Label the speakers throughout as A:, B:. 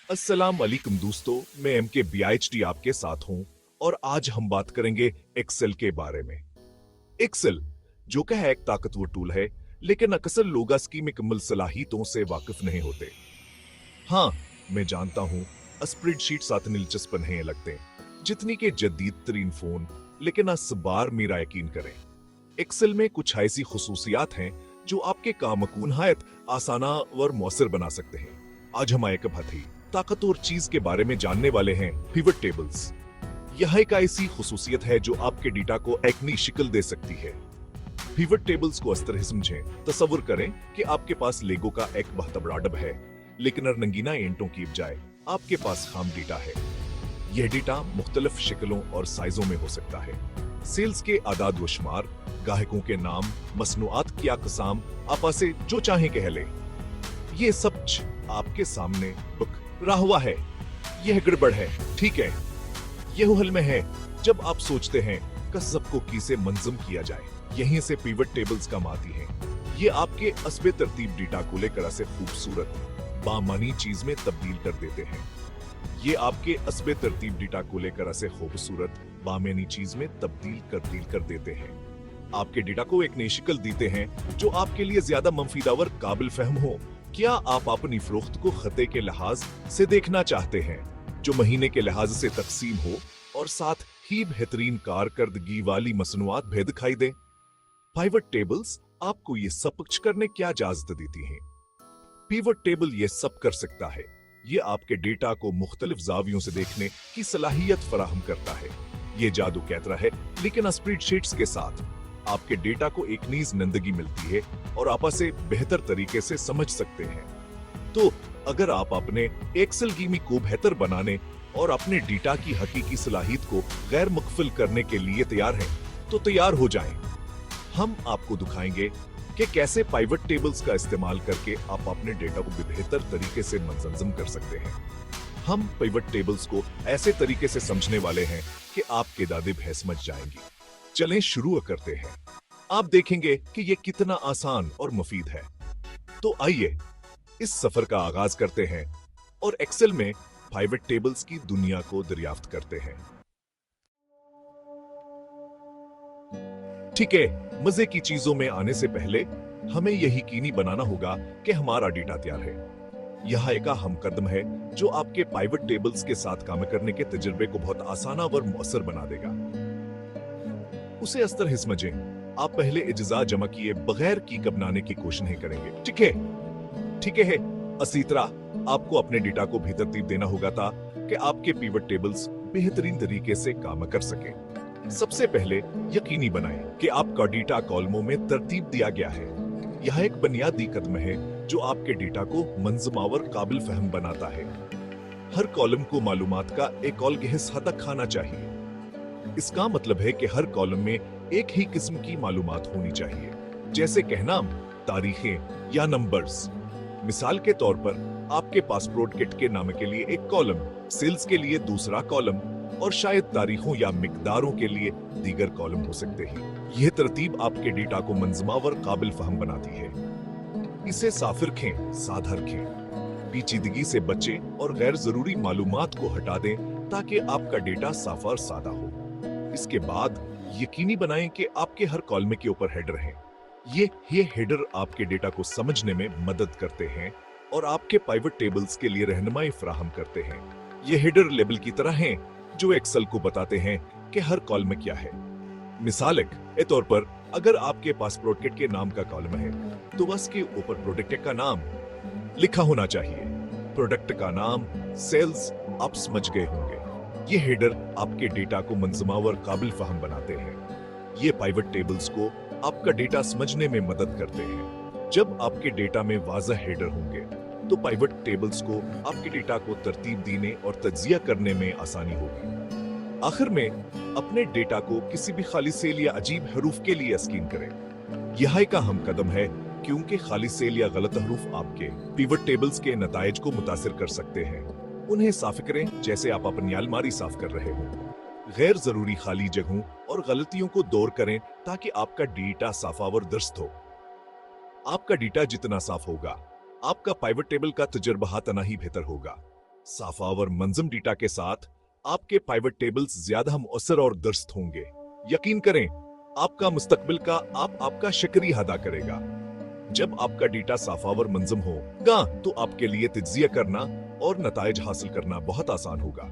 A: अस्सलाम वालेकुम दोस्तों, मैं एम के BHD आपके साथ हूं और आज हम बात करेंगे एक्सेल के बारे में। एक्सेल जो कि है एक ताकतवर टूल है, लेकिन अक्सर लोग इसकी मुकम्मल सलाहियतों से वाकिफ नहीं होते। हाँ, मैं जानता हूं स्प्रेडशीट साथ दिलचस्प नहीं लगते जितनी के जदीद तरीन फोन, लेकिन इस बार मेरा यकीन करें, एक्सेल में कुछ ऐसी खुसूसियात हैं जो आपके काम को नहायत आसाना और मौसर बना सकते हैं। आज हम एक बहुत ही ताकतवर चीज के बारे में जानने वाले हैं, पिवट टेबल्स। यह एक ऐसी खुसूसियत है जो आपके डेटा को एक नई शक्ल दे सकती है। पिवट टेबल्स को इस तरह समझें, तस्वुर करें कि आपके पास लेगो का एक बहुत बड़ा डब है, लेकिन रंगीना ईंटों की बजाय आपके पास खाम डेटा है। यह डेटा मुख्तलिफ शक्लों और साइजों में हो सकता है। सेल्स के आदाद व शुमार, गाहकों के नाम, मसनूआत की अक़साम, आपा से जो चाहे कह ले, ये सब आपके सामने बुक रहा हुआ है। यह गड़बड़ है, ठीक है। यह हल में है जब आप सोचते हैं कि सबको किसे मंजम किया जाए। यहीं से पिवट टेबल्स काम आती हैं। ये आपके असबे तरतीब डेटा को लेकर से खूबसूरत बामानी चीज में तब्दील कर देते हैं। ये आपके असबे तरतीब डेटा को लेकर से खूबसूरत बामानी चीज में तब्दील कर देते हैं। आपके डेटा को एक नई शक्ल देते हैं जो आपके लिए ज्यादा मंफीदावर काबिल फहम हो। क्या आप अपनी फरोख्त को खते के लिहाज से देखना चाहते हैं, जो महीने के लिहाज से तकसीम हो और साथ ही बेहतरीन कारकर्दगी वाली मसनूआत भी दिखाई दे? पिवट टेबल्स आपको ये सब कुछ करने क्या इजाजत देती हैं। पिवट टेबल ये सब कर सकता है। ये आपके डेटा को मुख्तलिफ जावियों से देखने की सलाहियत फराहम करता है। ये जादू कहता है, लेकिन स्प्रेडशीट्स के साथ आपके डेटा को एक नई जिंदगी मिलती है और आप इसे बेहतर तरीके से समझ सकते हैं। तो अगर आप अपने एक्सेल कीमी को बेहतर बनाने और अपने डेटा की हकीकी सलाहियत को गैर मुकफिल करने के लिए तैयार हैं, तो तैयार हो जाएं। हम आपको दिखाएंगे कि कैसे पिवट टेबल्स का इस्तेमाल करके आप अपने डेटा को बेहतर तरीके से मंजम कर सकते हैं। हम पिवट टेबल्स को ऐसे तरीके से समझने वाले हैं कि आपके दादे भी समझ जाएंगी। चलें शुरू करते हैं। आप देखेंगे कि यह कितना आसान और मुफीद है। तो आइए इस सफर का आगाज करते हैं और एक्सेल में पिवट टेबल्स की दुनिया को दरियाफ्त करते हैं। ठीक है, मजे की चीजों में आने से पहले हमें यह यकीनी बनाना होगा कि हमारा डेटा तैयार है। यह एक अहम कदम है जो आपके पिवट टेबल्स के साथ काम करने के तजुर्बे को बहुत आसान और मौसर बना देगा। उसे इस तरह समझें, आप पहले इजाज़त जमा किए बगैर की बनाने की कोशिश नहीं करेंगे। ठीक है। इसी तरह आपको अपने डेटा को भी तरतीब देना होगा ताकि आपके पिवट टेबल्स बेहतरीन तरीके से काम कर सकें। सबसे पहले यकीनी बनाएं कि आपका डेटा कॉलमों में तरतीब दिया गया है। यह एक बुनियादी कदम है जो आपके डेटा को मंजमावर काबिल फहम बनाता है। हर कॉलम को मालूमात का एक अलग हिस्सा तक खाना चाहिए। इसका मतलब है कि हर कॉलम में एक ही किस्म की मालूमात होनी चाहिए, जैसे कहना, तारीखें या नंबर्स। मिसाल के तौर पर आपके पासपोर्ट किट के नाम के लिए एक कॉलम, सेल्स के लिए दूसरा कॉलम और शायद तारीखों या मिकदारों के लिए दीगर कॉलम हो सकते हैं। यह तरतीब आपके डेटा को मंजमावर काबिल फहम बनाती है। इसे साफ रखें, साधा रखें, पेचीदगी से बचें और गैर जरूरी मालूमात को हटा दें ताकि आपका डेटा साफ और सादा हो। इसके बाद यकीनी बनाएं कि आपके हर कॉलम के ऊपर हेडर हैं। ये हेडर आपके डेटा को समझने में मदद करते हैं और आपके पिवट टेबल्स के लिए रहनुमाई फराहम करते हैं। ये हेडर लेबल की तरह हैं जो एक्सेल को बताते हैं कि हर कॉलम में क्या है। मिसाल के तौर पर अगर आपके पास प्रोडक्ट के नाम का कॉलम है तो बस के ऊपर प्रोडक्ट का नाम लिखा होना चाहिए। प्रोडक्ट का नाम, सेल्स, आप समझ गए होंगे। ये हेडर आपके डेटा को मंजमावर काबिल फहम बनाते हैं। ये पिवट टेबल्स को आपका डेटा समझने में मदद करते हैं। जब आपके डेटा में वाज़ह हेडर होंगे तो पिवट टेबल्स को आपके डेटा को तरतीब देने और तज्जिया करने में आसानी होगी। आखिर में अपने डेटा को किसी भी खाली सेल या अजीब हरूफ के लिए स्कैन करें। यह एक अहम कदम है क्योंकि खाली सेल या गलत हरूफ आपके पिवट टेबल्स के नताइज को मुतासिर कर सकते हैं। उन्हें साफ करें जैसे आप अपनी अलमारी साफ कर रहे हो। गैर जरूरी खाली जगहों और गलतियों को दूर करें ताकि आपका डेटा साफ और दुरुस्त हो। आपका डेटा जितना साफ होगा, आपका पिवट टेबल का तजुर्बा तना ही बेहतर होगा। साफावर मंजम डेटा के साथ आपके पाइवट टेबल्स ज्यादा मुअस्सर और दुरुस्त होंगे। यकीन करें, आपका मुस्तकबिल का आपका शुक्रिया अदा करेगा। जब आपका डेटा साफावर मंजम होगा तो आपके लिए तज्जिया करना और नताइज हासिल करना बहुत आसान होगा।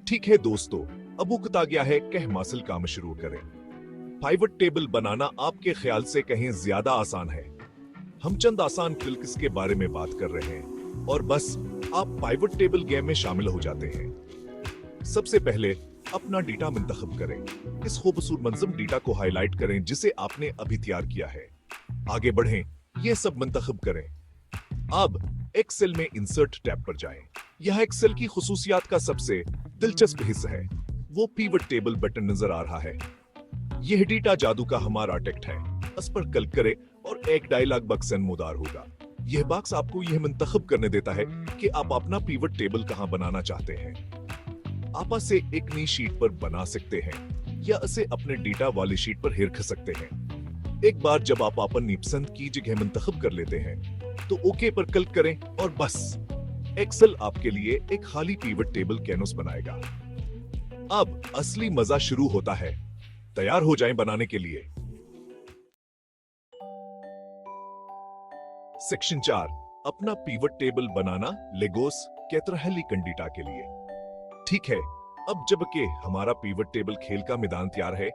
A: ठीक है दोस्तों, अब वक्त आ गया है कि हम असल काम शुरू करें। पाइवट टेबल बनाना आपके ख्याल से कहीं ज्यादा आसान है। हम चंद आसान ट्रिक्स के बारे में बात कर रहे हैं और बस आप पाइवट टेबल गेम में शामिल हो जाते हैं। सबसे पहले अपना डेटा मुंतखब करें। इस खूबसूरत मंजम डेटा को हाईलाइट करें जिसे आपने अभी तैयार किया है। आगे बढ़ें, यह सब मुंतखब करें। अब एक्सेल में इंसर्ट टैब पर जाएं। यह एक्सेल की खुसूसियात का सबसे दिलचस्प हिस्सा है। वो पिवट टेबल बटन नजर आ रहा है। यह डेटा जादू का हमारा टेक्स्ट है। उस पर क्लिक करें और एक डायलॉग बॉक्स नमूदार होगा। यह बॉक्स आपको यह मुंतखब करने देता है कि आप अपना पिवट टेबल कहां बनाना चाहते हैं। आप इसे एक नई शीट पर बना सकते हैं या इसे अपने डेटा वाली शीट पर रख सकते हैं। एक बार जब आप अपनी पसंद की जगह मुंतखब कर लेते हैं तो ओके पर क्लिक करें और बस एक्सेल आपके लिए एक खाली पिवट टेबल कैनवस बनाएगा। अब असली मजा शुरू होता है। तैयार हो जाएं बनाने के लिए। सेक्शन 4, अपना पिवट टेबल बनाना लेगोस कैतरहली कंडीटा के लिए। ठीक है, अब जबकि हमारा पिवट टेबल खेल का मैदान तैयार है,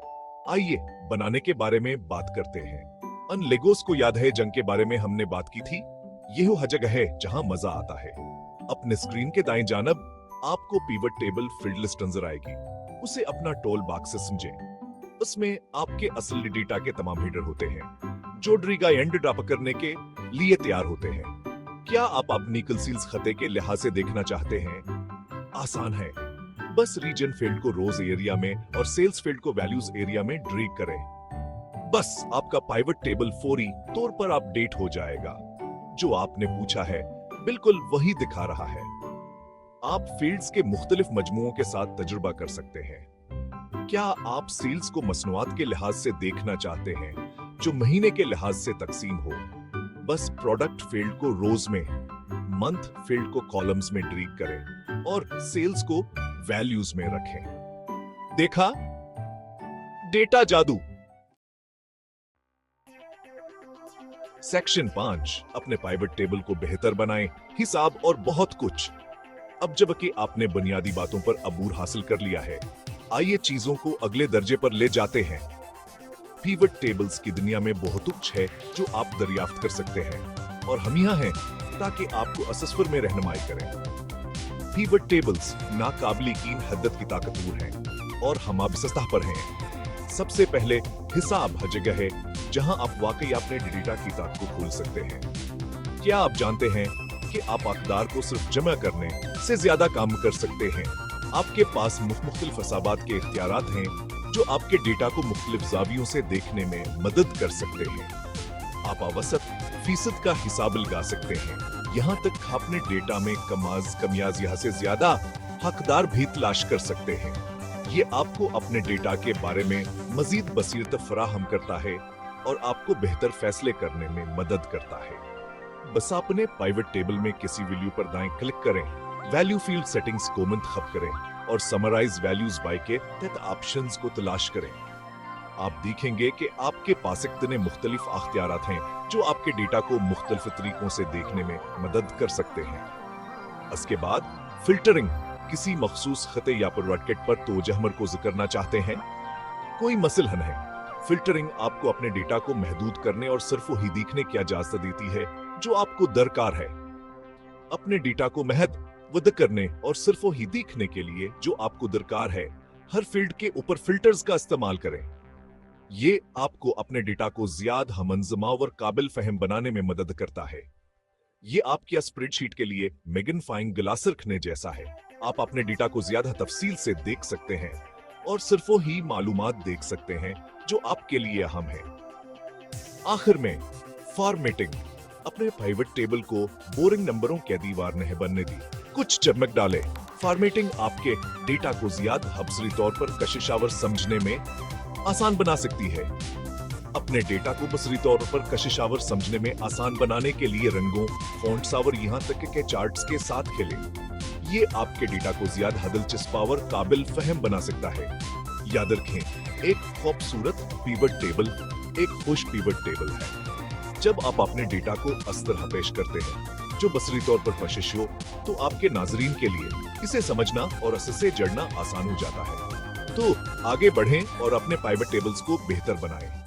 A: आइए बनाने के बारे में बात करते हैं। अन लेगोस को याद है जंग के बारे में हमने बात की थी। यह वो जगह है जहां मजा आता है। अपने स्क्रीन के दाएं जानब आपको पिवट टेबल फील्ड लिस्ट नजर आएगी। उसे अपना टोल बॉक्स समझें। उसमें आपके असली डेटा के तमाम हेडर होते हैं जो ड्रीगा एंड ड्रॉप करने के लिए तैयार होते हैं। क्या आप अपनी कंसील्स खते के लिहाज से देखना चाहते हैं? आसान है, बस रीजन फील्ड को रोज एरिया में और सेल्स फील्ड को वैल्यूज एरिया में ड्रैग करें। बस आपका पाइवट टेबल फौरी तौर पर अपडेट हो जाएगा। जो आपने पूछा है बिल्कुल वही दिखा रहा है। आप फील्ड्स के मुख्तलिफ मजमुओं के साथ तजुर्बा कर सकते हैं। क्या आप सेल्स को मसनूआत के लिहाज से देखना चाहते हैं जो महीने के लिहाज से तकसीम हो? बस प्रोडक्ट फील्ड को रोज में, मंथ फील्ड को कॉलम्स में ड्रैग करें और सेल्स को वैल्यूज में रखें। देखा? डेटा जादू। सेक्शन 5, अपने पाइवट टेबल को बेहतर बनाएं, हिसाब और बहुत कुछ। अब जबकि आपने बुनियादी बातों पर अबूर हासिल कर लिया है, आइए चीजों को अगले दर्जे पर ले जाते हैं। पिवट टेबल्स की दुनिया में बहुत कुछ है जो आप दरियाफ्त कर सकते हैं और हम यहाँ हैं ताकि आपको असस्वर में रहनुमाई करें। पिवट टेबल्स नाकाबिल यकीन हद्दत की ताकतवर हैं और हम अब सतह पर हैं। सबसे पहले हिसाब हर जगह है जहां आप वाकई अपने डेटा की ताकत को खोल सकते हैं। क्या आप जानते हैं कि आप अकदार को सिर्फ जमा करने से ज्यादा काम कर सकते हैं? आपके पास मुख्तलिफ हिसाबात के इख्तियारात हैं जो आपके डेटा को मुख्तलिफ जावियों से देखने में मदद कर सकते हैं। आप औसत फीसद का हिसाब लगा सकते हैं, यहाँ तक अपने डेटा में कमियाजिया से ज्यादा हकदार भी तलाश कर सकते हैं। ये आपको अपने डेटा के बारे में मजीद बसीरत फराहम करता है और आपको बेहतर फैसले करने में मदद करता है। बस अपने पाइवट टेबल में किसी वैल्यू पर दाएं क्लिक करें, वैल्यू फील्ड सेटिंग्स को मुंतखब करें और समराइज वैल्यूज बाय के तहत ऑप्शंस को तलाश करें। आप देखेंगे कि आपके पास इतने मुख्तलिफ अख्तियारात हैं जो आपके डेटा को मुख्तलिफ तरीकों से देखने में मदद कर सकते हैं। इसके बाद फिल्टरिंग, किसी मखसूस खते या प्रोडक्ट पर तवज्जो मरकूज करना चाहते हैं? कोई मसला नहीं है। फिल्टरिंग आपको अपने डेटा को महदूद करने और सिर्फ वही देखने की इजाजत देती है जो आपको दरकार है। अपने डेटा को महदूद करने और सिर्फ वही देखने के लिए जो आपको दरकार है, हर फील्ड के ऊपर फिल्टर्स का इस्तेमाल करें। ये आपको अपने डेटा को ज्यादा हमंजमा और काबिल फहम बनाने में मदद करता है। ये आपकी स्प्रेडशीट के लिए मैग्नीफाइंग ग्लास रखने जैसा है। आप अपने डेटा को ज्यादा तफसील से देख सकते हैं और सिर्फ वही मालूमात देख सकते हैं जो आपके लिए अहम है। आखिर में फॉर्मेटिंग, अपने पाइवट टेबल को बोरिंग नंबरों की दीवार नहीं बनने दी, कुछ चमक डाले। फॉर्मेटिंग आपके डेटा को ज्यादा हब्सरी तौर पर कशिशावर समझने में आसान बना सकती है। अपने डेटा को बसरी तौर पर कशिशावर समझने में आसान बनाने के लिए रंगों, फॉन्ट सावर यहाँ तक के चार्ट्स के साथ खेलें। ये आपके डेटा को ज्यादा दिलचस्प और काबिल फहम बना सकता है। याद रखें, एक खूबसूरत पिवट टेबल एक खुश पिवट टेबल है। जब आप अपने डेटा को इस तरह पेश करते हैं जो बसरी तौर पर कशिश हो, तो आपके नाजरीन के लिए इसे समझना और इससे जड़ना आसान हो जाता है। तो आगे बढ़ें और अपने पिवट टेबल्स को बेहतर बनाएं।